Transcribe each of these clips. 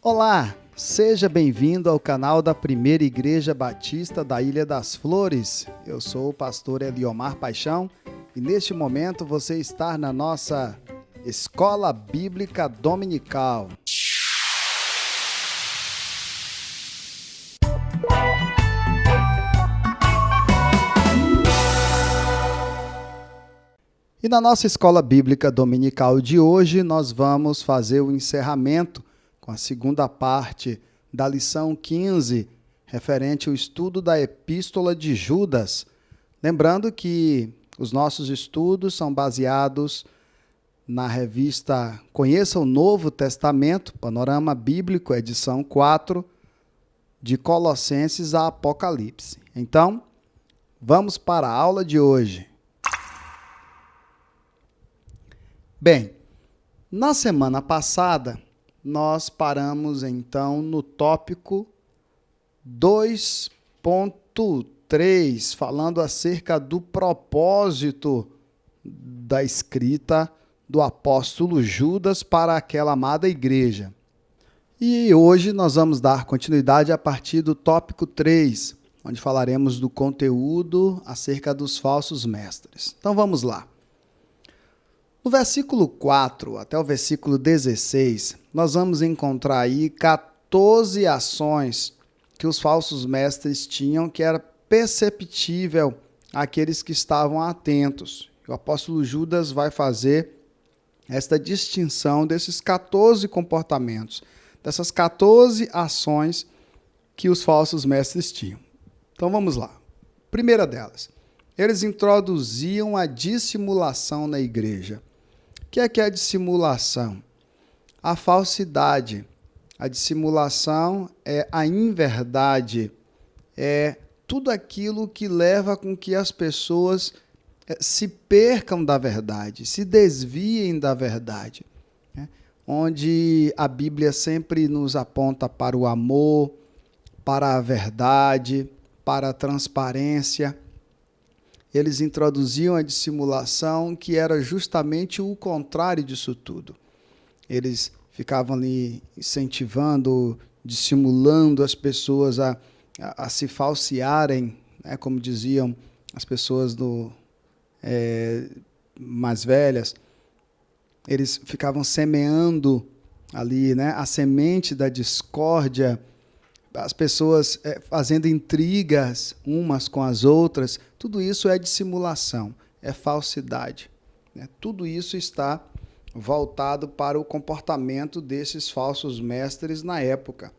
Olá, seja bem-vindo ao canal da Primeira Igreja Batista da Ilha das Flores. Eu sou o pastor Eliomar Paixão e neste momento você está na nossa Escola Bíblica Dominical. E na nossa Escola Bíblica Dominical de hoje nós vamos fazer o encerramento com a segunda parte da lição 15, referente ao estudo da Epístola de Judas. Lembrando que os nossos estudos são baseados na revista Conheça o Novo Testamento, Panorama Bíblico, edição 4, de Colossenses a Apocalipse. Então, vamos para a aula de hoje. Bem, na semana passada, nós paramos então no tópico 2.3, falando acerca do propósito da escrita do apóstolo Judas para aquela amada igreja. E hoje nós vamos dar continuidade a partir do tópico 3, onde falaremos do conteúdo acerca dos falsos mestres. Então vamos lá. No versículo 4 até o versículo 16, nós vamos encontrar aí 14 ações que os falsos mestres tinham, que era perceptível àqueles que estavam atentos. O apóstolo Judas vai fazer esta distinção desses 14 comportamentos, dessas 14 ações que os falsos mestres tinham. Então vamos lá. Primeira delas, eles introduziam a dissimulação na igreja. O que é a dissimulação? A falsidade. A dissimulação é a inverdade, é tudo aquilo que leva com que as pessoas se percam da verdade, se desviem da verdade, né? Onde a Bíblia sempre nos aponta para o amor, para a verdade, para a transparência. Eles introduziam a dissimulação, que era justamente o contrário disso tudo. Eles ficavam ali incentivando, dissimulando as pessoas a se falsearem, né, como diziam as pessoas mais velhas. Eles ficavam semeando ali, né, a semente da discórdia, as pessoas fazendo intrigas umas com as outras. Tudo isso é dissimulação, é falsidade, né? Tudo isso está voltado para o comportamento desses falsos mestres na época.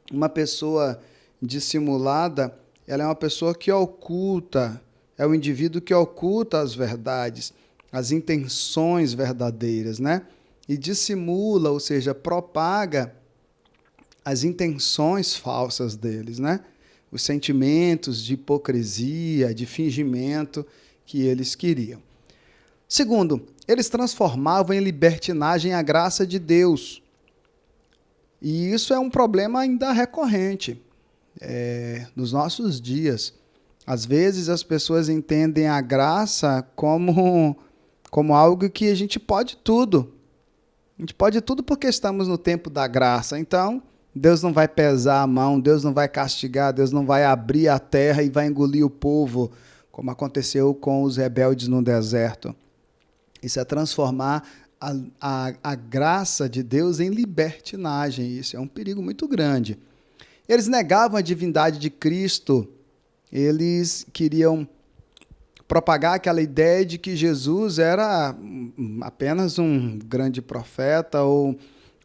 Uma pessoa dissimulada, ela é uma pessoa que oculta, é um indivíduo que oculta as verdades, as intenções verdadeiras, né? E dissimula, ou seja, propaga as intenções falsas deles, né? Os sentimentos de hipocrisia, de fingimento que eles queriam. Segundo, eles transformavam em libertinagem a graça de Deus. E isso é um problema ainda recorrente nos nossos dias. Às vezes as pessoas entendem a graça como algo que a gente pode tudo. A gente pode tudo porque estamos no tempo da graça. Então, Deus não vai pesar a mão, Deus não vai castigar, Deus não vai abrir a terra e vai engolir o povo, como aconteceu com os rebeldes no deserto. Isso é transformar a graça de Deus em libertinagem. Isso é um perigo muito grande. Eles negavam a divindade de Cristo. Eles queriam propagar aquela ideia de que Jesus era apenas um grande profeta ou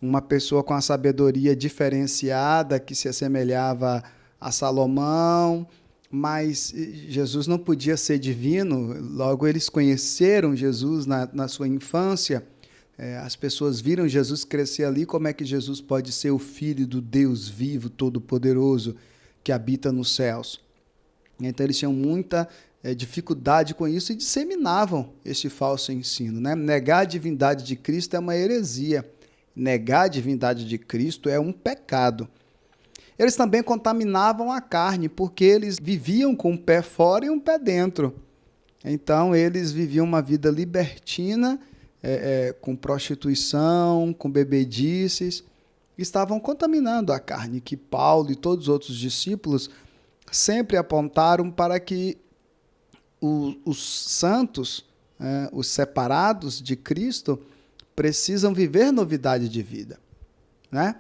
uma pessoa com a sabedoria diferenciada que se assemelhava a Salomão, mas Jesus não podia ser divino. Logo, eles conheceram Jesus na sua infância. As pessoas viram Jesus crescer ali. Como é que Jesus pode ser o filho do Deus vivo, todo-poderoso, que habita nos céus? Então, eles tinham muita dificuldade com isso e disseminavam este falso ensino, né? Negar a divindade de Cristo é uma heresia. Negar a divindade de Cristo é um pecado. Eles também contaminavam a carne, porque eles viviam com um pé fora e um pé dentro. Então, eles viviam uma vida libertina, com prostituição, com bebedices, estavam contaminando a carne, que Paulo e todos os outros discípulos sempre apontaram para que os santos, os separados de Cristo, precisam viver novidade de vida, né?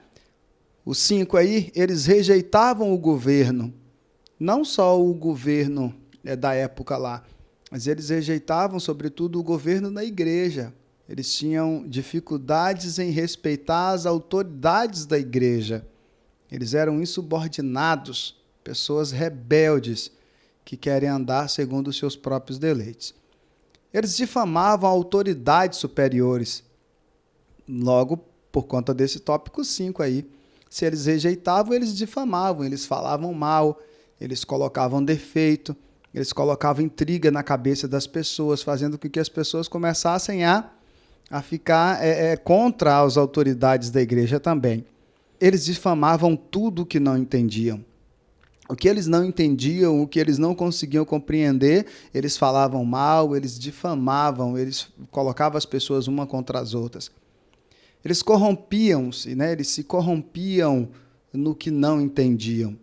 Os 5 aí, eles rejeitavam o governo, não só o governo da época lá, mas eles rejeitavam, sobretudo, o governo da igreja. Eles tinham dificuldades em respeitar as autoridades da igreja. Eles eram insubordinados, pessoas rebeldes que querem andar segundo os seus próprios deleites. Eles difamavam autoridades superiores. Logo, por conta desse tópico 5 aí, se eles rejeitavam, eles difamavam, eles falavam mal, eles colocavam defeito, eles colocavam intriga na cabeça das pessoas, fazendo com que as pessoas começassem a ficar contra as autoridades da igreja também. Eles difamavam tudo o que não entendiam. O que eles não entendiam, o que eles não conseguiam compreender, eles falavam mal, eles difamavam, eles colocavam as pessoas uma contra as outras. Eles corrompiam-se, né? Eles se corrompiam no que não entendiam.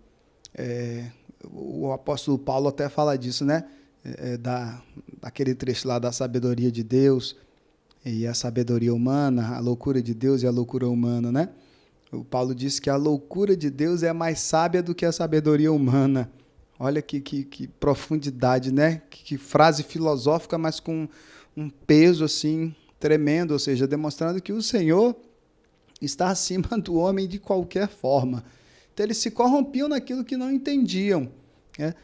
O apóstolo Paulo até fala disso, né? Daquele trecho lá da sabedoria de Deus e a sabedoria humana, a loucura de Deus e a loucura humana, né? O Paulo diz que a loucura de Deus é mais sábia do que a sabedoria humana. Olha que profundidade, né? Que frase filosófica, mas com um peso assim tremendo, ou seja, demonstrando que o Senhor está acima do homem de qualquer forma. Então, eles se corrompiam naquilo que não entendiam, né?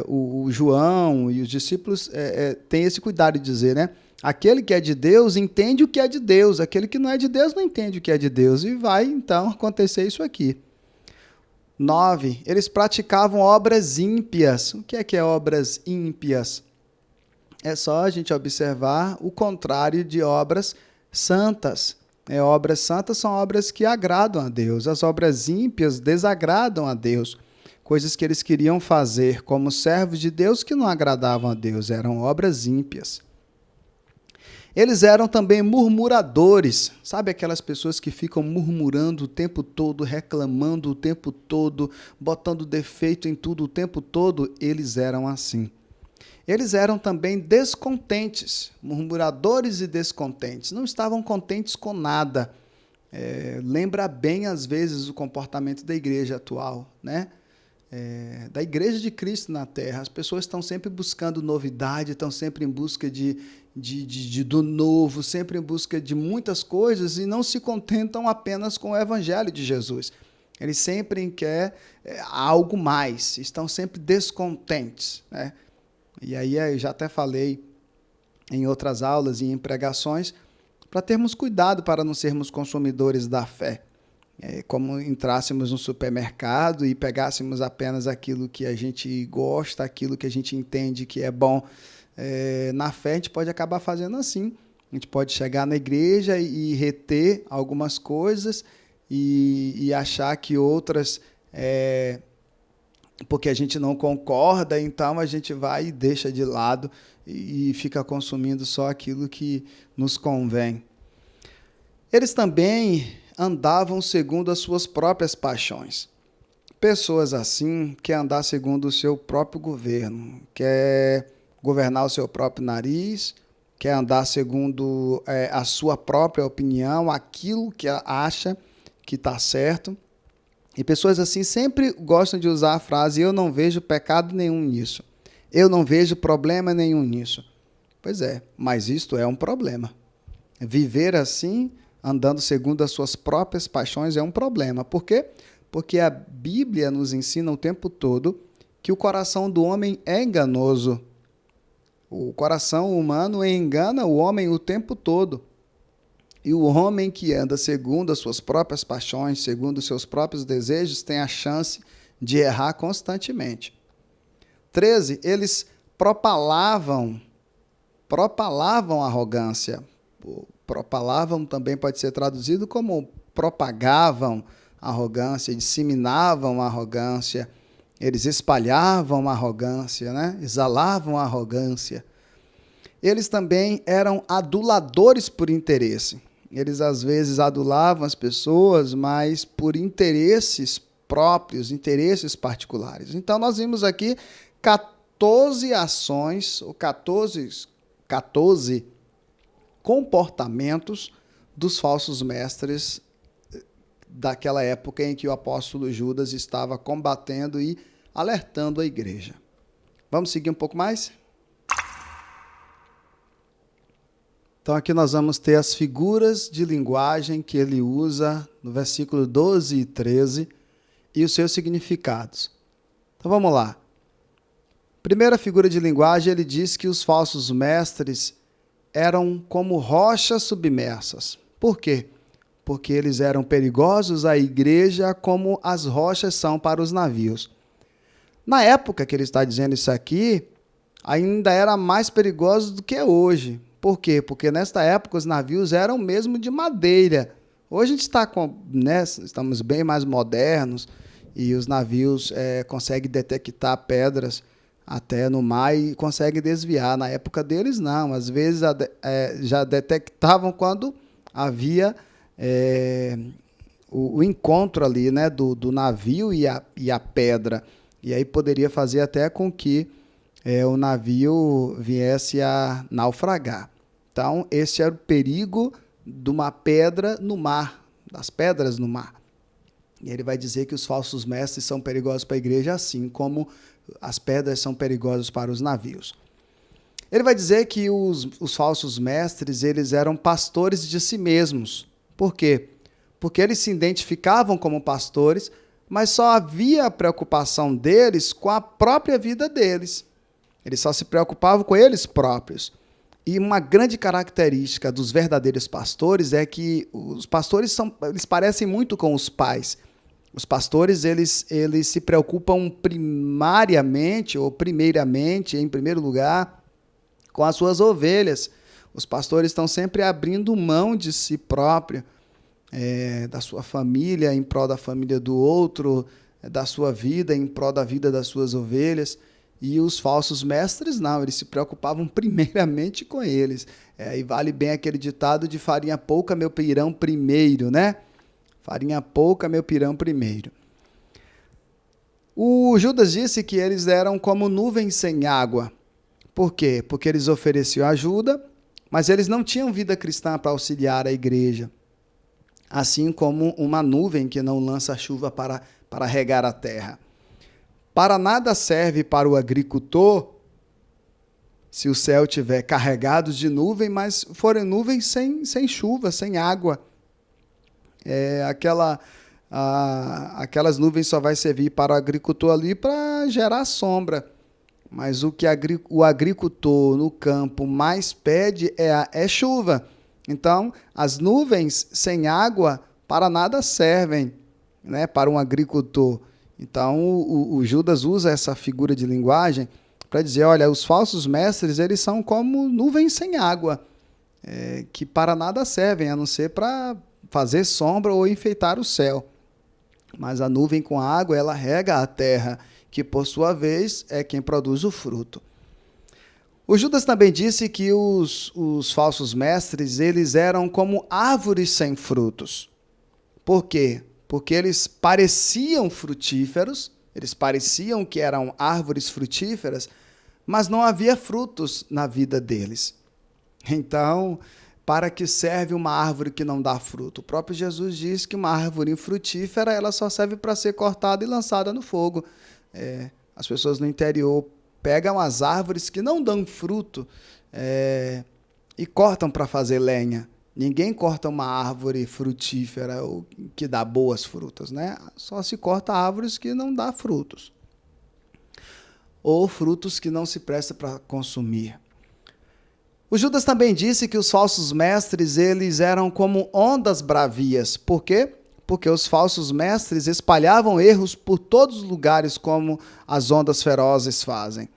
O João e os discípulos têm esse cuidado de dizer, né? Aquele que é de Deus entende o que é de Deus, aquele que não é de Deus não entende o que é de Deus. E vai, então, acontecer isso aqui. 9. Eles praticavam obras ímpias. O que é obras ímpias? É só a gente observar o contrário de obras santas. Obras santas são obras que agradam a Deus. As obras ímpias desagradam a Deus. Coisas que eles queriam fazer como servos de Deus que não agradavam a Deus. Eram obras ímpias. Eles eram também murmuradores. Sabe aquelas pessoas que ficam murmurando o tempo todo, reclamando o tempo todo, botando defeito em tudo o tempo todo? Eles eram assim. Eles eram também descontentes, murmuradores e descontentes. Não estavam contentes com nada. Lembra bem, às vezes, o comportamento da igreja atual, né? Da igreja de Cristo na Terra. As pessoas estão sempre buscando novidade, estão sempre em busca do novo, sempre em busca de muitas coisas e não se contentam apenas com o Evangelho de Jesus. Eles sempre querem algo mais, estão sempre descontentes, né? E aí eu já até falei em outras aulas e em pregações para termos cuidado para não sermos consumidores da fé. Como entrássemos no supermercado e pegássemos apenas aquilo que a gente gosta, aquilo que a gente entende que é bom. Na fé a gente pode acabar fazendo assim. A gente pode chegar na igreja e reter algumas coisas e achar que outras... porque a gente não concorda, então a gente vai e deixa de lado e fica consumindo só aquilo que nos convém. Eles também andavam segundo as suas próprias paixões. Pessoas assim querem andar segundo o seu próprio governo, quer governar o seu próprio nariz, quer andar segundo a sua própria opinião, aquilo que acha que está certo. E pessoas assim sempre gostam de usar a frase: eu não vejo pecado nenhum nisso. Eu não vejo problema nenhum nisso. Pois é, mas isto é um problema. Viver assim, andando segundo as suas próprias paixões, é um problema. Por quê? Porque a Bíblia nos ensina o tempo todo que o coração do homem é enganoso. O coração humano engana o homem o tempo todo. E o homem que anda segundo as suas próprias paixões, segundo os seus próprios desejos, tem a chance de errar constantemente. 13. Eles propalavam arrogância. Propalavam também pode ser traduzido como propagavam arrogância, disseminavam arrogância, eles espalhavam arrogância, né? Exalavam arrogância. Eles também eram aduladores por interesse. eles às vezes adulavam as pessoas, mas por interesses próprios, interesses particulares. Então, nós vimos aqui 14 ações, ou 14 comportamentos dos falsos mestres daquela época em que o apóstolo Judas estava combatendo e alertando a igreja. Vamos seguir um pouco mais? Então, aqui nós vamos ter as figuras de linguagem que ele usa no versículo 12 e 13 e os seus significados. Então, vamos lá. Primeira figura de linguagem, ele diz que os falsos mestres eram como rochas submersas. Por quê? Porque eles eram perigosos à igreja como as rochas são para os navios. Na época que ele está dizendo isso aqui, ainda era mais perigoso do que hoje. Por quê? Porque nesta época os navios eram mesmo de madeira. Hoje a gente está estamos bem mais modernos e os navios conseguem detectar pedras até no mar e conseguem desviar. Na época deles, não. Às vezes já detectavam quando havia o encontro ali, né, do navio e a pedra. E aí poderia fazer até com que o navio viesse a naufragar. Então, esse era o perigo de uma pedra no mar, das pedras no mar. E ele vai dizer que os falsos mestres são perigosos para a igreja, assim como as pedras são perigosas para os navios. Ele vai dizer que os falsos mestres eles eram pastores de si mesmos. Por quê? Porque eles se identificavam como pastores, mas só havia preocupação deles com a própria vida deles. Eles só se preocupavam com eles próprios. E uma grande característica dos verdadeiros pastores é que os pastores eles parecem muito com os pais. Os pastores eles se preocupam primeiramente, em primeiro lugar, com as suas ovelhas. Os pastores estão sempre abrindo mão de si próprio, da sua família em prol da família do outro, da sua vida em prol da vida das suas ovelhas. E os falsos mestres, não, eles se preocupavam primeiramente com eles. E vale bem aquele ditado de farinha pouca, meu pirão primeiro, né? Farinha pouca, meu pirão primeiro. O Judas disse que eles eram como nuvens sem água. Por quê? Porque eles ofereciam ajuda, mas eles não tinham vida cristã para auxiliar a igreja. Assim como uma nuvem que não lança chuva para regar a terra. Para nada serve para o agricultor se o céu estiver carregado de nuvem, mas forem nuvens sem chuva, sem água. Aquelas nuvens só vai servir para o agricultor ali para gerar sombra. Mas o que o agricultor no campo mais pede é chuva. Então, as nuvens sem água para nada servem, né, para um agricultor. Então, o Judas usa essa figura de linguagem para dizer, olha, os falsos mestres eles são como nuvens sem água, que para nada servem, a não ser para fazer sombra ou enfeitar o céu. Mas a nuvem com água, ela rega a terra, que por sua vez é quem produz o fruto. O Judas também disse que os falsos mestres eles eram como árvores sem frutos. Por quê? Porque eles pareciam frutíferos, eles pareciam que eram árvores frutíferas, mas não havia frutos na vida deles. Então, para que serve uma árvore que não dá fruto? O próprio Jesus diz que uma árvore infrutífera ela só serve para ser cortada e lançada no fogo. As pessoas no interior pegam as árvores que não dão fruto e cortam para fazer lenha. Ninguém corta uma árvore frutífera que dá boas frutas, né? Só se corta árvores que não dão frutos. Ou frutos que não se prestam para consumir. O Judas também disse que os falsos mestres eles eram como ondas bravias. Por quê? Porque os falsos mestres espalhavam erros por todos os lugares como as ondas ferozes fazem.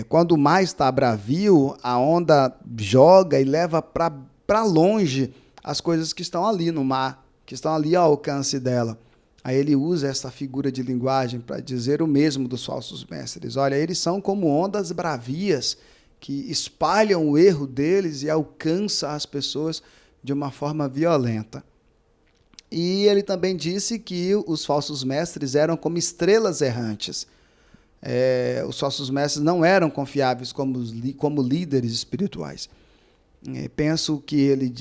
Quando o mar está bravio, a onda joga e leva para longe as coisas que estão ali no mar, que estão ali ao alcance dela. Aí ele usa essa figura de linguagem para dizer o mesmo dos falsos mestres. Olha, eles são como ondas bravias que espalham o erro deles e alcançam as pessoas de uma forma violenta. E ele também disse que os falsos mestres eram como estrelas errantes. Os falsos mestres não eram confiáveis como líderes espirituais. Penso que ele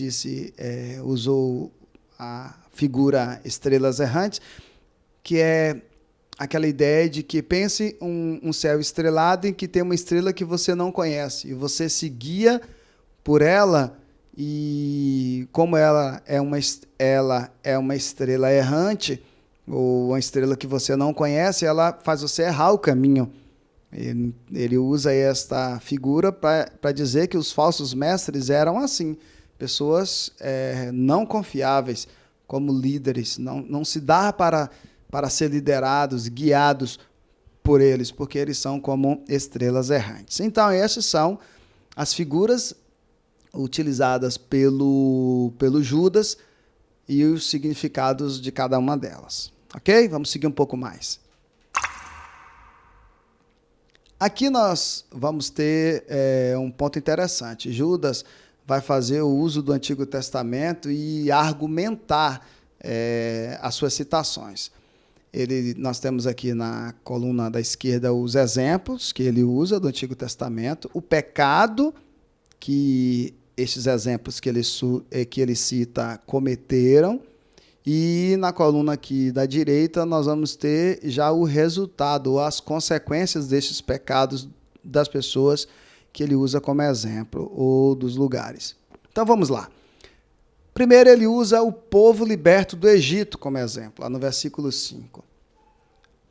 usou a figura estrelas errantes, que é aquela ideia de que pense um céu estrelado em que tem uma estrela que você não conhece, e você se guia por ela, e como ela é uma estrela errante, ou uma estrela que você não conhece, ela faz você errar o caminho. Ele usa esta figura para dizer que os falsos mestres eram assim, pessoas não confiáveis como líderes, não se dá para ser liderados, guiados por eles, porque eles são como estrelas errantes. Então, essas são as figuras utilizadas pelo Judas e os significados de cada uma delas. Ok? Vamos seguir um pouco mais. Aqui nós vamos ter um ponto interessante. Judas vai fazer o uso do Antigo Testamento e argumentar as suas citações. Nós temos aqui na coluna da esquerda os exemplos que ele usa do Antigo Testamento, o pecado que estes exemplos que ele cita cometeram, e na coluna aqui da direita nós vamos ter já o resultado, as consequências destes pecados das pessoas que ele usa como exemplo, ou dos lugares. Então vamos lá. Primeiro ele usa o povo liberto do Egito como exemplo, lá no versículo 5.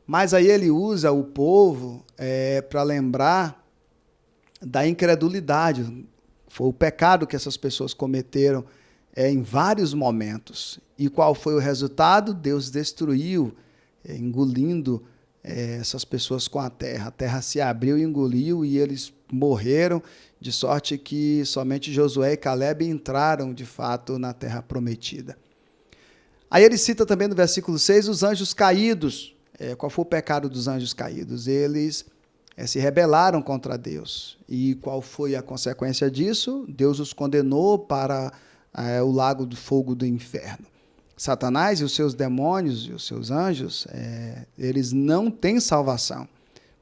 Mas aí ele usa o povo para lembrar da incredulidade. Foi o pecado que essas pessoas cometeram em vários momentos. E qual foi o resultado? Deus destruiu, engolindo essas pessoas com a terra. A terra se abriu e engoliu, e eles morreram, de sorte que somente Josué e Caleb entraram, de fato, na terra prometida. Aí ele cita também no versículo 6 os anjos caídos. Qual foi o pecado dos anjos caídos? Eles se rebelaram contra Deus. E qual foi a consequência disso? Deus os condenou para o lago do fogo do inferno. Satanás e os seus demônios e os seus anjos, eles não têm salvação.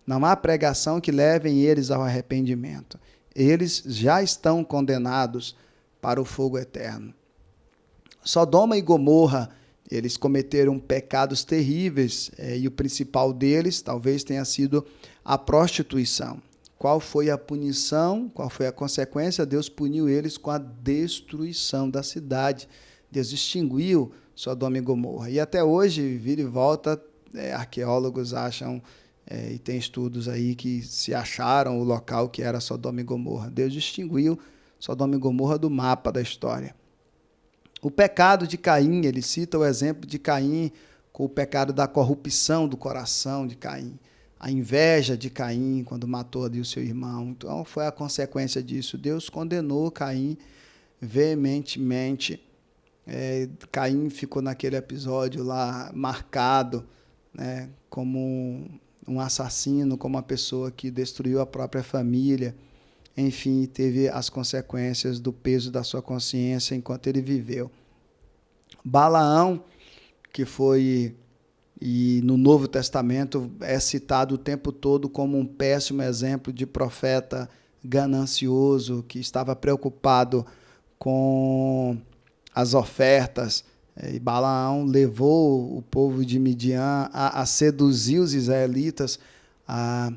Não há pregação que levem eles ao arrependimento. Eles já estão condenados para o fogo eterno. Sodoma e Gomorra, eles cometeram pecados terríveis, e o principal deles talvez tenha sido a prostituição. Qual foi a punição? Qual foi a consequência? Deus puniu eles com a destruição da cidade. Deus extinguiu Sodoma e Gomorra. E até hoje, vira e volta, arqueólogos acham, e tem estudos aí que se acharam o local que era Sodoma e Gomorra. Deus extinguiu Sodoma e Gomorra do mapa da história. O pecado de Caim, ele cita o exemplo de Caim com o pecado da corrupção do coração de Caim. A inveja de Caim, quando matou ali o seu irmão. Então, foi a consequência disso. Deus condenou Caim veementemente. Caim ficou naquele episódio lá marcado, né, como um assassino, como uma pessoa que destruiu a própria família. Enfim, teve as consequências do peso da sua consciência enquanto ele viveu. Balaão, que foi, e no Novo Testamento é citado o tempo todo como um péssimo exemplo de profeta ganancioso, que estava preocupado com as ofertas. E Balaão levou o povo de Midian a seduzir os israelitas a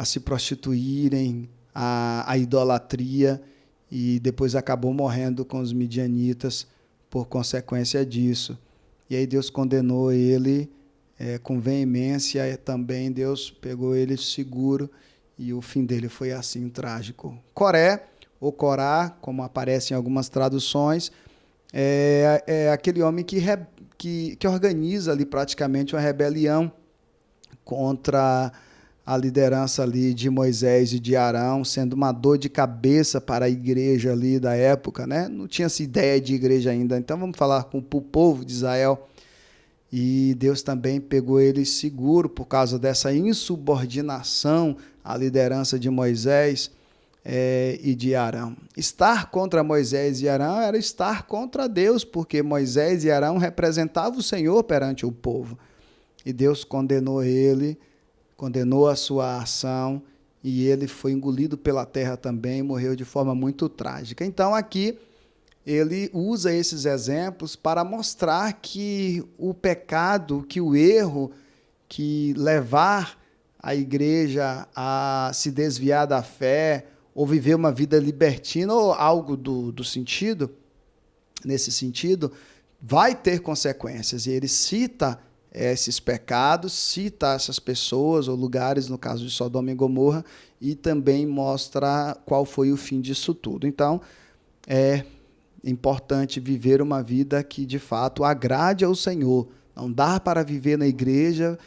se prostituírem, a idolatria, e depois acabou morrendo com os midianitas por consequência disso. E aí Deus condenou ele com veemência, e também Deus pegou ele seguro, e o fim dele foi assim trágico. Coré, ou Corá, como aparece em algumas traduções, é aquele homem que organiza ali praticamente uma rebelião contra a liderança ali de Moisés e de Arão, sendo uma dor de cabeça para a igreja ali da época, né? Não tinha essa ideia de igreja ainda. Então vamos falar com o povo de Israel. E Deus também pegou ele seguro por causa dessa insubordinação à liderança de Moisés. e de Arão. Estar contra Moisés e Arão era estar contra Deus, porque Moisés e Arão representavam o Senhor perante o povo. E Deus condenou ele, condenou a sua ação, e ele foi engolido pela terra também, morreu de forma muito trágica. Então, aqui, ele usa esses exemplos para mostrar que o pecado, que o erro, que levar a igreja a se desviar da fé, ou viver uma vida libertina, ou algo do sentido, nesse sentido, vai ter consequências. E ele cita esses pecados, cita essas pessoas ou lugares, no caso de Sodoma e Gomorra, e também mostra qual foi o fim disso tudo. Então, é importante viver uma vida que, de fato, agrade ao Senhor. Não dá para viver na igreja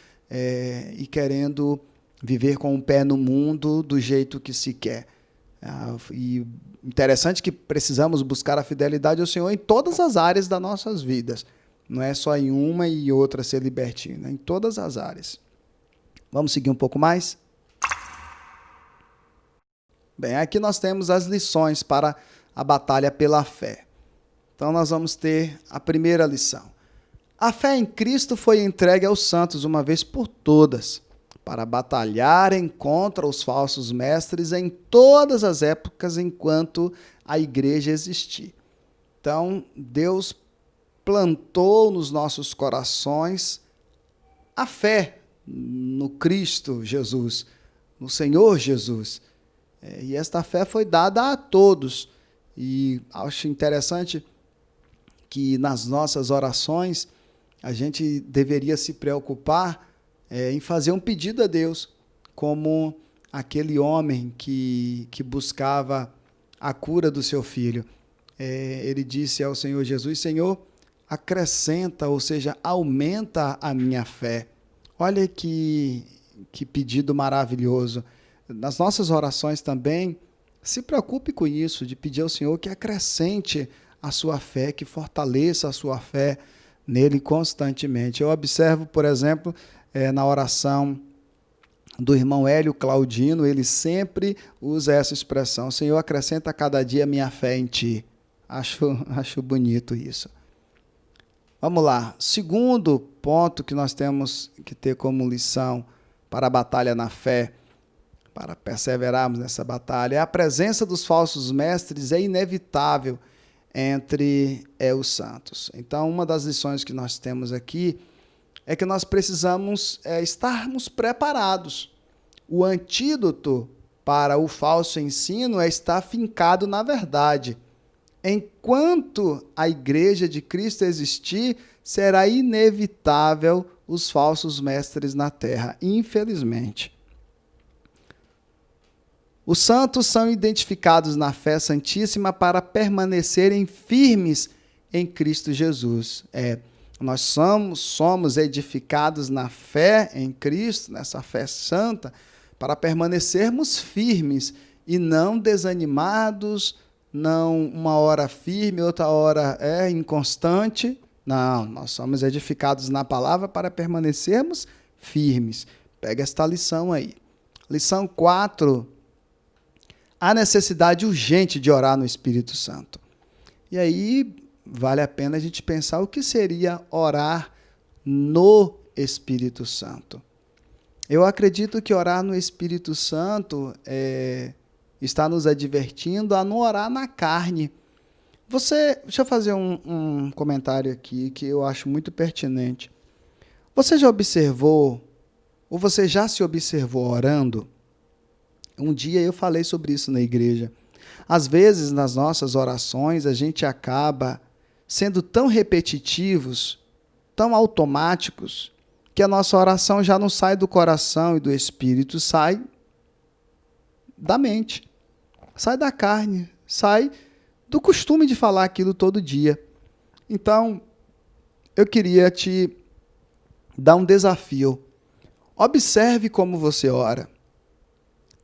e querendo viver com o pé no mundo do jeito que se quer. E interessante que precisamos buscar a fidelidade ao Senhor em todas as áreas das nossas vidas. Não é só em uma e outra ser libertino, é em todas as áreas. Vamos seguir um pouco mais? Bem, aqui nós temos as lições para a batalha pela fé. Então nós vamos ter a primeira lição. A fé em Cristo foi entregue aos santos uma vez por todas, para batalharem contra os falsos mestres em todas as épocas enquanto a igreja existir. Então, Deus plantou nos nossos corações a fé no Cristo Jesus, no Senhor Jesus. E esta fé foi dada a todos. E acho interessante que nas nossas orações a gente deveria se preocupar em fazer um pedido a Deus, como aquele homem que buscava a cura do seu filho. Ele disse ao Senhor Jesus: Senhor, acrescenta, ou seja, aumenta a minha fé. Olha que pedido maravilhoso. Nas nossas orações também, se preocupe com isso, de pedir ao Senhor que acrescente a sua fé, que fortaleça a sua fé nele constantemente. Eu observo, por exemplo, na oração do irmão Hélio Claudino, ele sempre usa essa expressão: Senhor, acrescenta a cada dia a minha fé em Ti. Acho bonito isso. Vamos lá. Segundo ponto que nós temos que ter como lição para a batalha na fé, para perseverarmos nessa batalha, a presença dos falsos mestres é inevitável entre os santos. Então, uma das lições que nós temos aqui é que nós precisamos estarmos preparados. O antídoto para o falso ensino é estar fincado na verdade. Enquanto a igreja de Cristo existir, será inevitável os falsos mestres na terra, infelizmente. Os santos são identificados na fé santíssima para permanecerem firmes em Cristo Jesus. Nós somos edificados na fé em Cristo, nessa fé santa, para permanecermos firmes e não desanimados, não uma hora firme, outra hora inconstante. Não, nós somos edificados na palavra para permanecermos firmes. Pega esta lição aí. Lição 4. A necessidade urgente de orar no Espírito Santo. E aí vale a pena a gente pensar o que seria orar no Espírito Santo. Eu acredito que orar no Espírito Santo está nos advertindo a não orar na carne. Deixa eu fazer um comentário aqui que eu acho muito pertinente. Você já observou, ou você já se observou orando? Um dia eu falei sobre isso na igreja. Às vezes, nas nossas orações, a gente acaba sendo tão repetitivos, tão automáticos, que a nossa oração já não sai do coração e do espírito, sai da mente, sai da carne, sai do costume de falar aquilo todo dia. Então, eu queria te dar um desafio. Observe como você ora.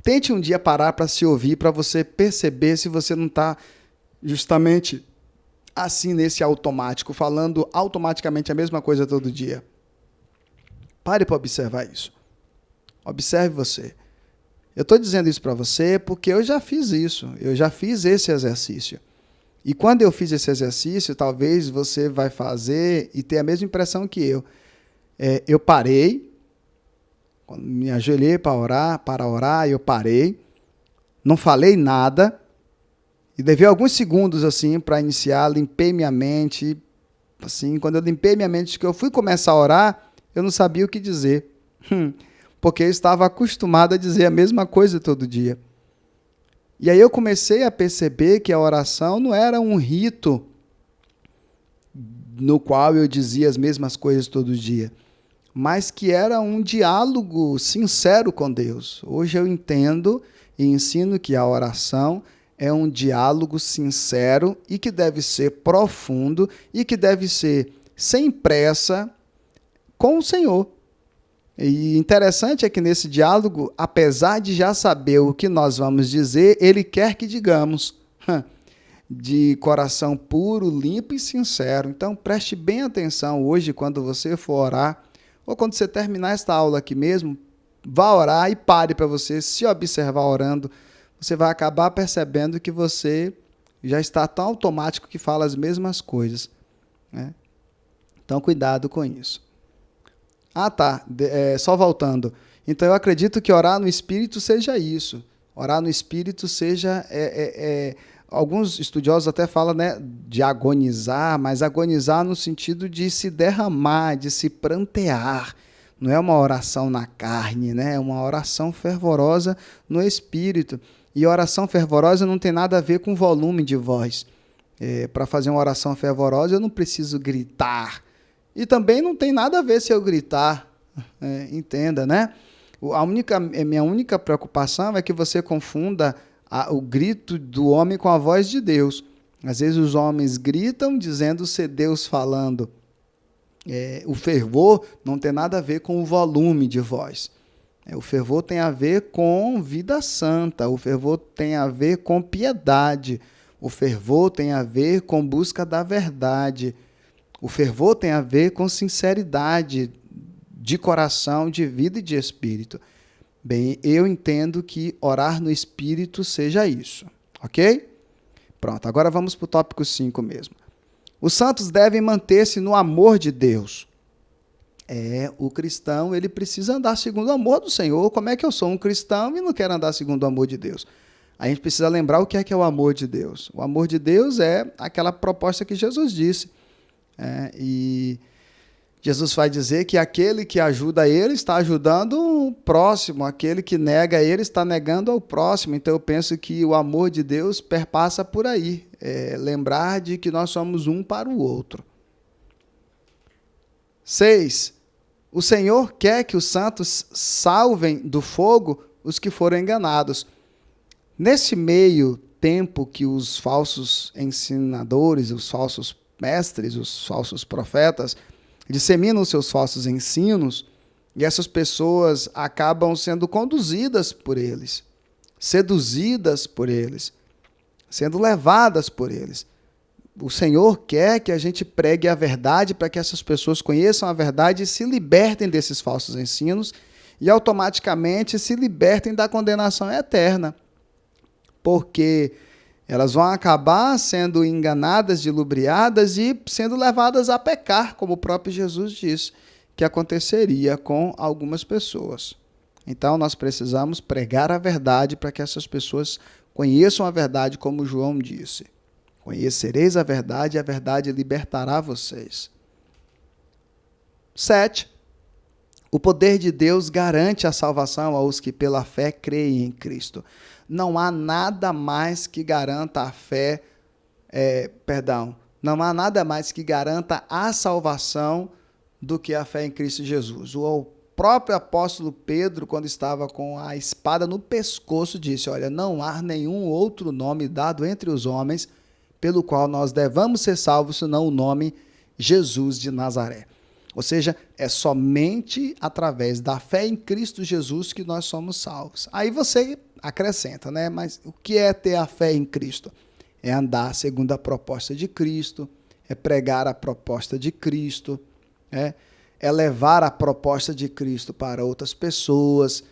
Tente um dia parar para se ouvir, para você perceber se você não está justamente assim nesse automático, falando automaticamente a mesma coisa todo dia. Pare para observar isso. Observe você. Eu estou dizendo isso para você porque eu já fiz isso, eu já fiz esse exercício. E quando eu fiz esse exercício, talvez você vai fazer e ter a mesma impressão que eu. Eu parei, quando me ajoelhei para orar, eu parei, não falei nada, e levei alguns segundos assim para iniciar, limpei minha mente. Assim, quando eu limpei minha mente, que eu fui começar a orar, eu não sabia o que dizer. Porque eu estava acostumado a dizer a mesma coisa todo dia. E aí eu comecei a perceber que a oração não era um rito no qual eu dizia as mesmas coisas todo dia, mas que era um diálogo sincero com Deus. Hoje eu entendo e ensino que a oração é um diálogo sincero e que deve ser profundo e que deve ser sem pressa com o Senhor. E interessante é que nesse diálogo, apesar de já saber o que nós vamos dizer, ele quer que digamos de coração puro, limpo e sincero. Então preste bem atenção hoje quando você for orar, ou quando você terminar esta aula aqui mesmo, vá orar e pare para você se observar orando. Você vai acabar percebendo que você já está tão automático que fala as mesmas coisas, né? Então cuidado com isso. Só voltando. Então, eu acredito que orar no Espírito seja isso. Orar no Espírito seja... alguns estudiosos até falam, né, de agonizar, mas agonizar no sentido de se derramar, de se prantear. Não é uma oração na carne, né? É uma oração fervorosa no Espírito. E oração fervorosa não tem nada a ver com volume de voz. Para fazer uma oração fervorosa, eu não preciso gritar. E também não tem nada a ver se eu gritar, entenda, né? Minha única preocupação é que você confunda o grito do homem com a voz de Deus. Às vezes os homens gritam dizendo ser Deus falando. O fervor não tem nada a ver com o volume de voz. O fervor tem a ver com vida santa, o fervor tem a ver com piedade, o fervor tem a ver com busca da verdade. O fervor tem a ver com sinceridade de coração, de vida e de espírito. Bem, eu entendo que orar no Espírito seja isso, ok? Pronto, agora vamos para o tópico 5 mesmo. Os santos devem manter-se no amor de Deus. O cristão, ele precisa andar segundo o amor do Senhor. Como é que eu sou um cristão e não quero andar segundo o amor de Deus? A gente precisa lembrar o que é o amor de Deus. O amor de Deus é aquela proposta que Jesus disse. E Jesus vai dizer que aquele que ajuda ele está ajudando o próximo, aquele que nega ele está negando ao próximo. Então eu penso que o amor de Deus perpassa por aí, lembrar de que nós somos um para o outro. 6. O Senhor quer que os santos salvem do fogo os que foram enganados. Nesse meio tempo que os falsos ensinadores, os falsos mestres, os falsos profetas, disseminam os seus falsos ensinos, e essas pessoas acabam sendo conduzidas por eles, seduzidas por eles, sendo levadas por eles. O Senhor quer que a gente pregue a verdade para que essas pessoas conheçam a verdade e se libertem desses falsos ensinos e automaticamente se libertem da condenação eterna, porque elas vão acabar sendo enganadas, dilubriadas e sendo levadas a pecar, como o próprio Jesus disse que aconteceria com algumas pessoas. Então, nós precisamos pregar a verdade para que essas pessoas conheçam a verdade, como João disse. Conhecereis a verdade e a verdade libertará vocês. 7. O poder de Deus garante a salvação aos que pela fé creem em Cristo. Não há nada mais que garanta a fé, não há nada mais que garanta a salvação do que a fé em Cristo Jesus. O próprio apóstolo Pedro, quando estava com a espada no pescoço, disse, olha, não há nenhum outro nome dado entre os homens pelo qual nós devamos ser salvos, senão o nome Jesus de Nazaré. Ou seja, é somente através da fé em Cristo Jesus que nós somos salvos. Aí você acrescenta, né? Mas o que é ter a fé em Cristo? É andar segundo a proposta de Cristo, é pregar a proposta de Cristo, é levar a proposta de Cristo para outras pessoas,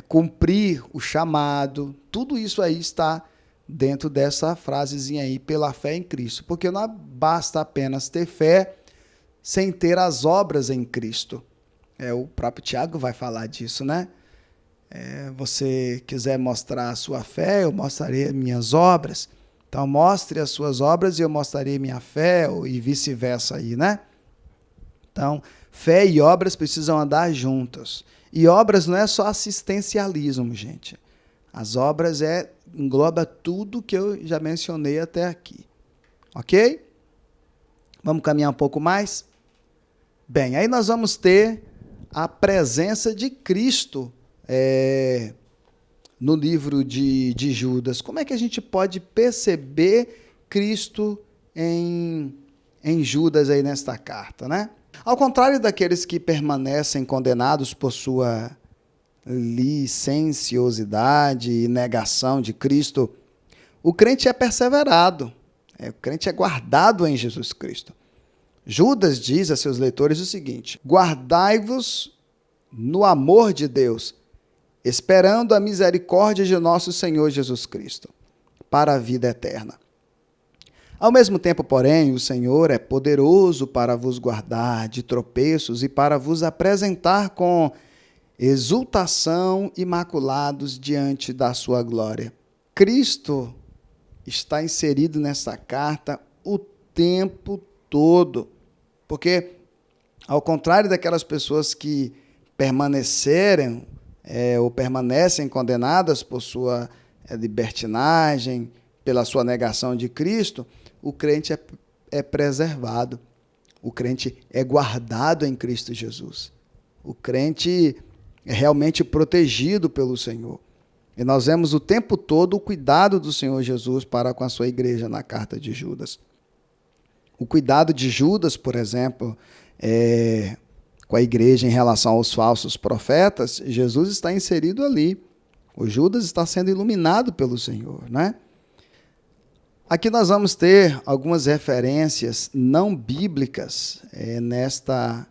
cumprir o chamado, tudo isso aí está dentro dessa frasezinha aí, pela fé em Cristo. Porque não basta apenas ter fé sem ter as obras em Cristo. O próprio Tiago vai falar disso, né? Você quiser mostrar a sua fé, eu mostrarei minhas obras. Então, mostre as suas obras e eu mostrarei minha fé, e vice-versa aí, né? Então, fé e obras precisam andar juntas. E obras não é só assistencialismo, gente. As obras engloba tudo que eu já mencionei até aqui. Ok? Vamos caminhar um pouco mais? Bem, aí nós vamos ter a presença de Cristo no livro de Judas. Como é que a gente pode perceber Cristo em Judas aí nesta carta, né? Ao contrário daqueles que permanecem condenados por sua licenciosidade e negação de Cristo, o crente é perseverado, o crente é guardado em Jesus Cristo. Judas diz a seus leitores o seguinte: guardai-vos no amor de Deus, esperando a misericórdia de nosso Senhor Jesus Cristo, para a vida eterna. Ao mesmo tempo, porém, o Senhor é poderoso para vos guardar de tropeços e para vos apresentar com exultação imaculados diante da sua glória. Cristo está inserido nessa carta o tempo todo, porque, ao contrário daquelas pessoas que permaneceram ou permanecem condenadas por sua libertinagem, pela sua negação de Cristo, o crente é preservado, o crente é guardado em Cristo Jesus. O crente é realmente protegido pelo Senhor. E nós vemos o tempo todo o cuidado do Senhor Jesus para com a sua igreja na carta de Judas. O cuidado de Judas, por exemplo, com a igreja em relação aos falsos profetas, Jesus está inserido ali. O Judas está sendo iluminado pelo Senhor, né? Aqui nós vamos ter algumas referências não bíblicas nesta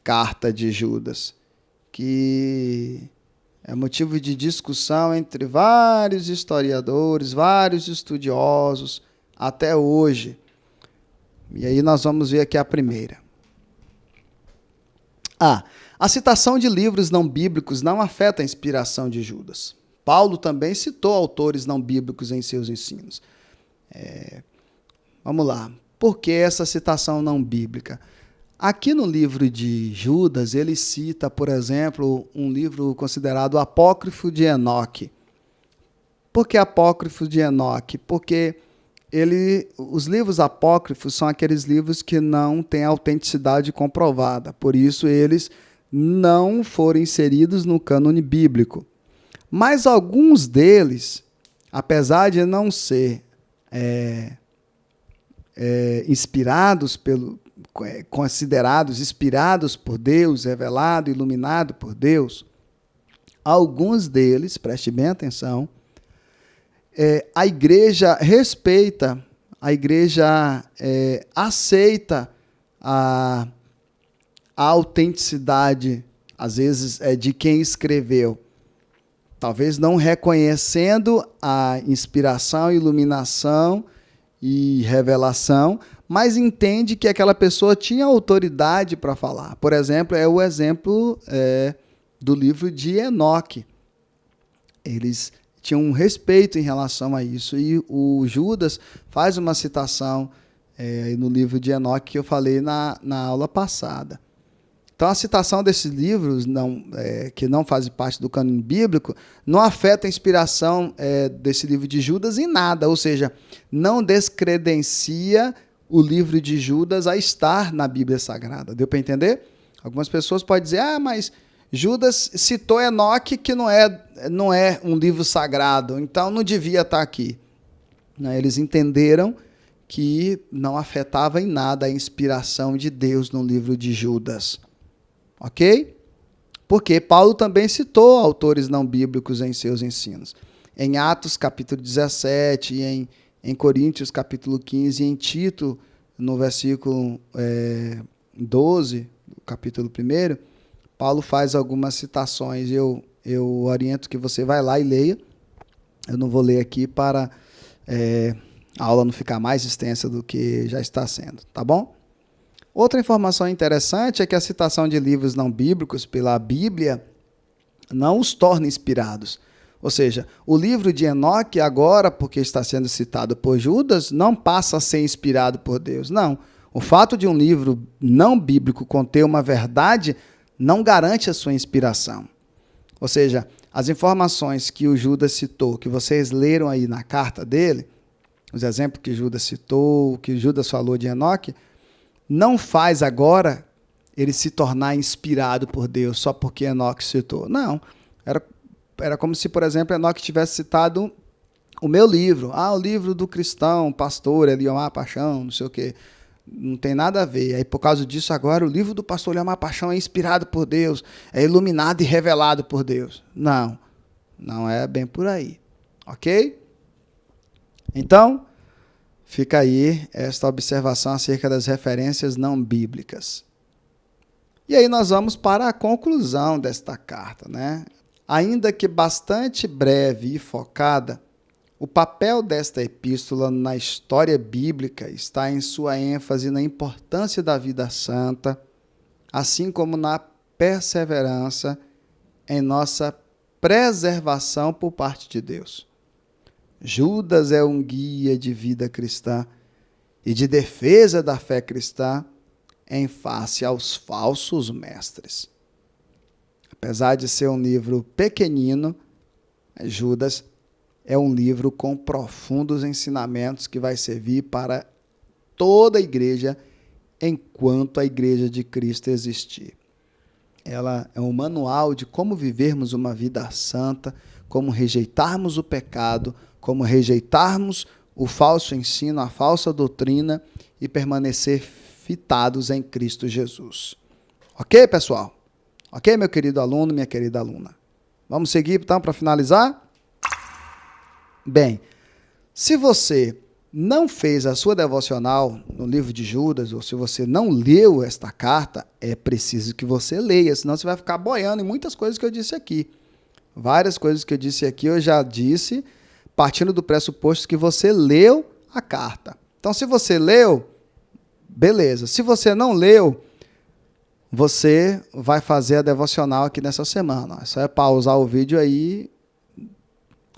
carta de Judas, que é motivo de discussão entre vários historiadores, vários estudiosos, até hoje. E aí nós vamos ver aqui a primeira. A citação de livros não bíblicos não afeta a inspiração de Judas. Paulo também citou autores não bíblicos em seus ensinos. Vamos lá. Por que essa citação não bíblica? Aqui no livro de Judas, ele cita, por exemplo, um livro considerado apócrifo de Enoque. Por que apócrifo de Enoque? Porque os livros apócrifos são aqueles livros que não têm autenticidade comprovada. Por isso, eles não foram inseridos no cânone bíblico. Mas alguns deles, apesar de não ser considerados inspirados por Deus, revelado, iluminado por Deus, alguns deles, preste bem atenção, a igreja respeita, a igreja aceita a autenticidade, às vezes, de quem escreveu. Talvez não reconhecendo a inspiração, iluminação e revelação, mas entende que aquela pessoa tinha autoridade para falar. Por exemplo, o exemplo do livro de Enoque. Eles tinham um respeito em relação a isso. E o Judas faz uma citação no livro de Enoque que eu falei na aula passada. Então, a citação desses livros, que não fazem parte do cânone bíblico, não afeta a inspiração desse livro de Judas em nada, ou seja, não descredencia o livro de Judas a estar na Bíblia Sagrada. Deu para entender? Algumas pessoas podem dizer, mas Judas citou Enoque, que não é um livro sagrado, então não devia estar aqui. Eles entenderam que não afetava em nada a inspiração de Deus no livro de Judas. Ok? Porque Paulo também citou autores não bíblicos em seus ensinos. Em Atos, capítulo 17, e em Coríntios, capítulo 15, e em Tito, no versículo 12, capítulo 1, Paulo faz algumas citações. Eu eu oriento que você vai lá e leia. Eu não vou ler aqui para a aula não ficar mais extensa do que já está sendo, tá bom? Outra informação interessante é que a citação de livros não bíblicos pela Bíblia não os torna inspirados. Ou seja, o livro de Enoque agora, porque está sendo citado por Judas, não passa a ser inspirado por Deus. Não. O fato de um livro não bíblico conter uma verdade não garante a sua inspiração. Ou seja, as informações que o Judas citou, que vocês leram aí na carta dele, os exemplos que Judas citou, que Judas falou de Enoque, não faz agora ele se tornar inspirado por Deus só porque Enoque citou. Não. Era como se, por exemplo, Enoque tivesse citado o meu livro. O livro do cristão, pastor Eliomar Paixão, não sei o quê. Não tem nada a ver. Aí, por causa disso, agora o livro do pastor Eliomar Paixão é inspirado por Deus, é iluminado e revelado por Deus. Não. Não é bem por aí. Ok? Então, fica aí esta observação acerca das referências não bíblicas. E aí nós vamos para a conclusão desta carta, né? Ainda que bastante breve e focada, o papel desta epístola na história bíblica está em sua ênfase na importância da vida santa, assim como na perseverança em nossa preservação por parte de Deus. Judas é um guia de vida cristã e de defesa da fé cristã em face aos falsos mestres. Apesar de ser um livro pequenino, Judas é um livro com profundos ensinamentos que vai servir para toda a igreja enquanto a igreja de Cristo existir. Ela é um manual de como vivermos uma vida santa, como rejeitarmos o pecado, como rejeitarmos o falso ensino, a falsa doutrina e permanecer fitados em Cristo Jesus. Ok, pessoal? Ok, meu querido aluno, minha querida aluna? Vamos seguir, então, para finalizar? Bem, se você não fez a sua devocional no livro de Judas, ou se você não leu esta carta, é preciso que você leia, senão você vai ficar boiando em muitas coisas que eu disse aqui. Várias coisas que eu disse aqui eu já disse, partindo do pressuposto que você leu a carta. Então, se você leu, beleza. Se você não leu, você vai fazer a devocional aqui nessa semana. É só pausar o vídeo aí,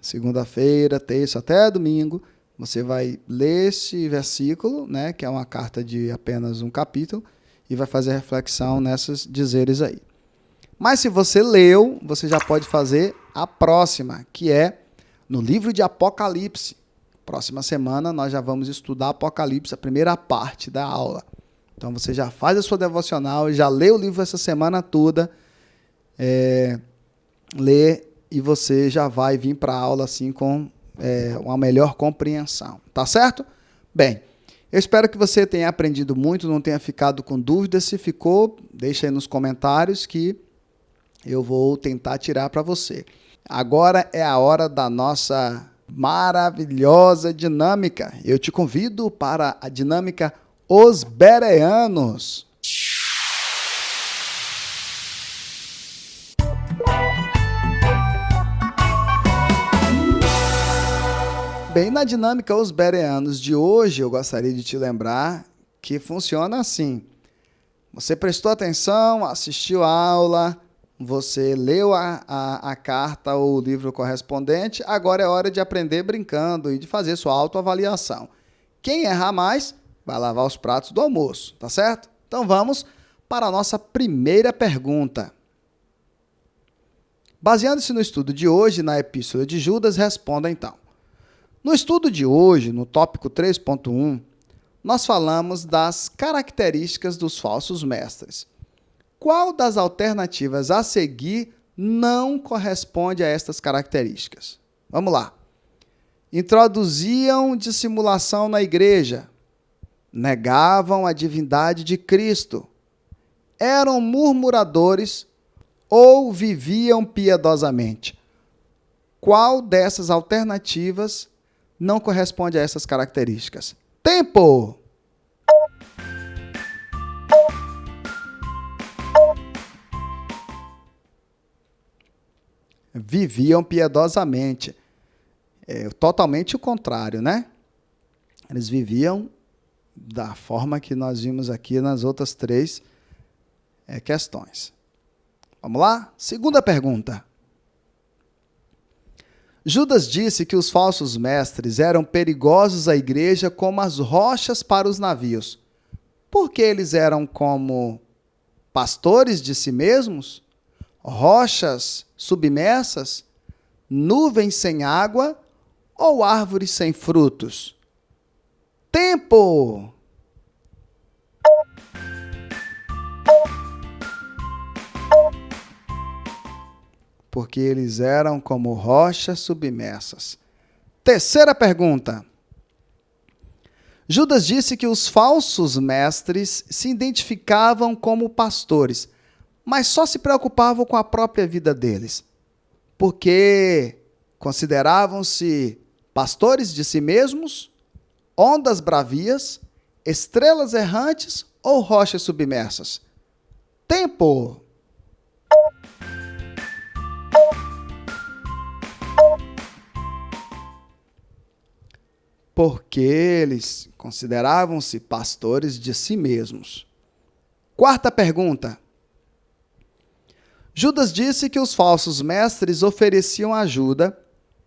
segunda-feira, terça até domingo. Você vai ler esse versículo, né, que é uma carta de apenas um capítulo, e vai fazer reflexão nessas dizeres aí. Mas se você leu, você já pode fazer a próxima, que é no livro de Apocalipse. Próxima semana nós já vamos estudar Apocalipse, a primeira parte da aula. Então você já faz a sua devocional, já lê o livro essa semana toda, lê e você já vai vir para a aula assim com uma melhor compreensão. Tá certo? Bem, eu espero que você tenha aprendido muito, não tenha ficado com dúvidas. Se ficou, deixa aí nos comentários que eu vou tentar tirar para você. Agora é a hora da nossa maravilhosa dinâmica. Eu te convido para a dinâmica Os Bereanos. Bem, na dinâmica Os Bereanos de hoje, eu gostaria de te lembrar que funciona assim. Você prestou atenção, assistiu a aula, você leu a carta ou o livro correspondente, agora é hora de aprender brincando e de fazer sua autoavaliação. Quem errar mais, vai lavar os pratos do almoço, tá certo? Então vamos para a nossa primeira pergunta. Baseando-se no estudo de hoje, na Epístola de Judas, responda então. No estudo de hoje, no tópico 3.1, nós falamos das características dos falsos mestres. Qual das alternativas a seguir não corresponde a estas características? Vamos lá. Introduziam dissimulação na igreja. Negavam a divindade de Cristo. Eram murmuradores ou viviam piedosamente. Qual dessas alternativas não corresponde a essas características? Tempo! viviam piedosamente. Totalmente o contrário, né? Eles viviam da forma que nós vimos aqui nas outras 3 questões. Vamos lá? Segunda pergunta. Judas disse que os falsos mestres eram perigosos à igreja como as rochas para os navios. Por que eles eram como pastores de si mesmos? Rochas submersas? Nuvens sem água? Ou árvores sem frutos? Tempo! Porque eles eram como rochas submersas. Terceira pergunta. Judas disse que os falsos mestres se identificavam como pastores, mas só se preocupavam com a própria vida deles, porque consideravam-se pastores de si mesmos, ondas bravias, estrelas errantes ou rochas submersas. Tempo! Porque eles consideravam-se pastores de si mesmos. Quarta pergunta. Judas disse que os falsos mestres ofereciam ajuda,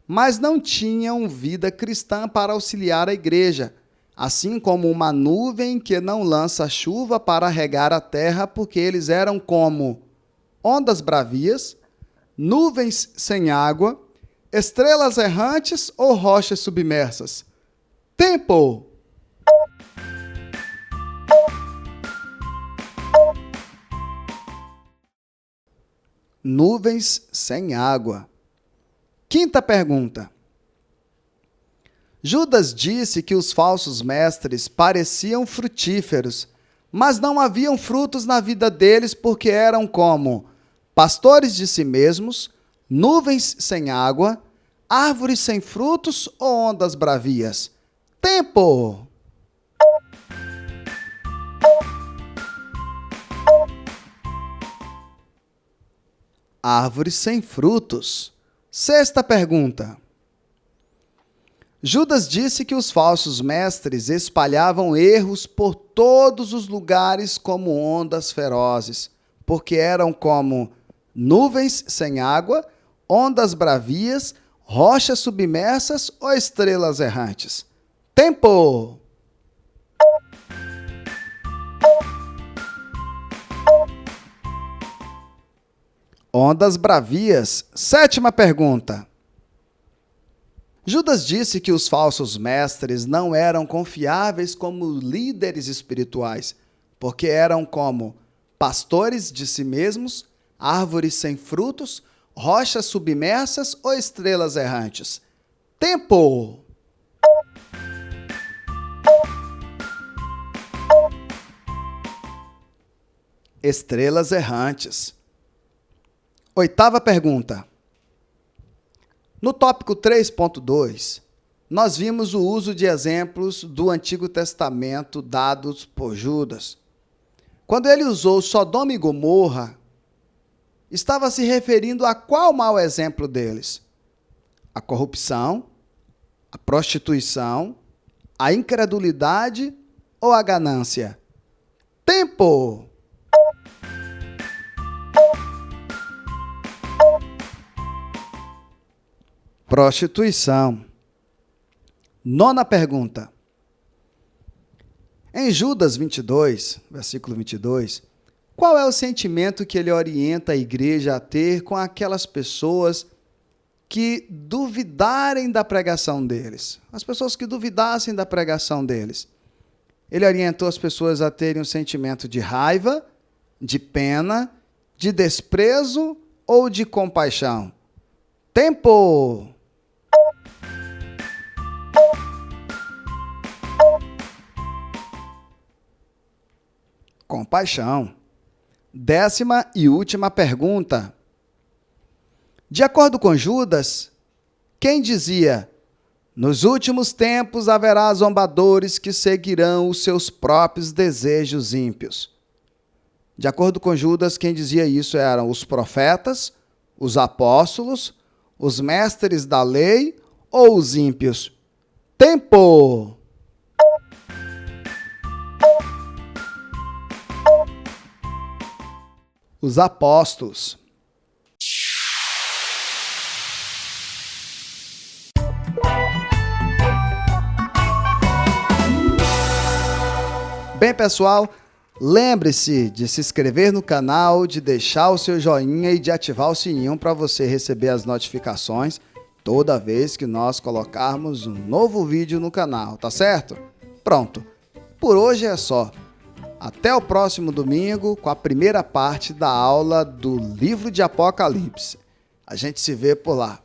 mas não tinham vida cristã para auxiliar a igreja, assim como uma nuvem que não lança chuva para regar a terra, porque eles eram como ondas bravias, nuvens sem água, estrelas errantes ou rochas submersas. Tempo! Nuvens sem água. Quinta pergunta. Judas disse que os falsos mestres pareciam frutíferos, mas não haviam frutos na vida deles porque eram como pastores de si mesmos, nuvens sem água, árvores sem frutos ou ondas bravias. Tempo! Árvores sem frutos. Sexta pergunta. Judas disse que os falsos mestres espalhavam erros por todos os lugares como ondas ferozes, porque eram como nuvens sem água, ondas bravias, rochas submersas ou estrelas errantes. Tempo! Ondas bravias. Sétima pergunta. Judas disse que os falsos mestres não eram confiáveis como líderes espirituais, porque eram como pastores de si mesmos, árvores sem frutos, rochas submersas ou estrelas errantes. Tempo! Estrelas errantes. Oitava pergunta. No tópico 3.2, nós vimos o uso de exemplos do Antigo Testamento dados por Judas. Quando ele usou Sodoma e Gomorra, estava se referindo a qual mau exemplo deles? A corrupção, a prostituição, a incredulidade ou a ganância? Tempo! Prostituição. Nona pergunta. Em Judas 22, versículo 22, qual é o sentimento que ele orienta a igreja a ter com aquelas pessoas que duvidarem da pregação deles? As pessoas que duvidassem da pregação deles. Ele orientou as pessoas a terem um sentimento de raiva, de pena, de desprezo ou de compaixão? Tempo! Compaixão. Décima e última pergunta. De acordo com Judas, quem dizia: nos últimos tempos haverá zombadores que seguirão os seus próprios desejos ímpios? De acordo com Judas, quem dizia isso eram os profetas, os apóstolos os mestres da lei ou os ímpios? Tempo! Os apóstolos. Bem, pessoal, lembre-se de se inscrever no canal, de deixar o seu joinha e de ativar o sininho para você receber as notificações toda vez que nós colocarmos um novo vídeo no canal, tá certo? Pronto, por hoje é só. Até o próximo domingo com a primeira parte da aula do livro de Apocalipse. A gente se vê por lá.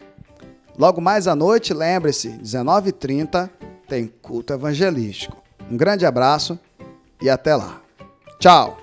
Logo mais à noite, lembre-se, 19h30, tem culto evangelístico. Um grande abraço e até lá. Tchau!